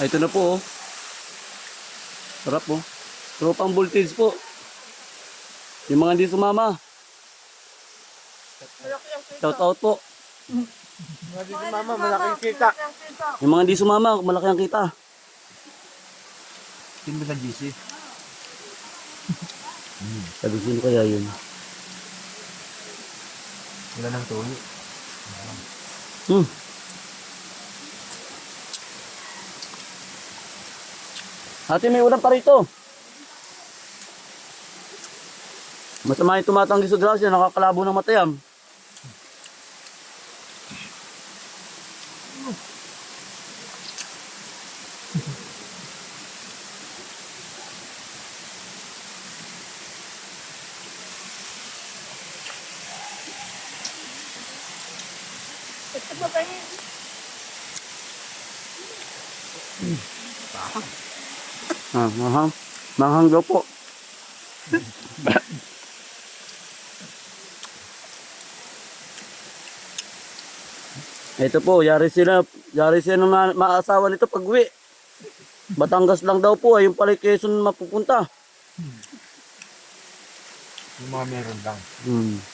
Ay, ito na po, oh. Sarap, oh. Tropang voltage po. Yung mga hindi sumama. Shout out po. Mga di sumama, malaking kita. Yung mga hindi sumama, malaki ang kita. Sino ba sa GC? Sabi sino kaya yun? Wala nang tuloy. Hmm. Ate, may ulam pa rito. Masama yung tumatanggi sa grasya, nakakalabo ng matayam. Mahang. Mahang daw po. Ito po, yari sila ng maasawa nito pag uwi. Batangas lang daw po, yung pala Quezon mapupunta. Yung mga meron lang. Hmm.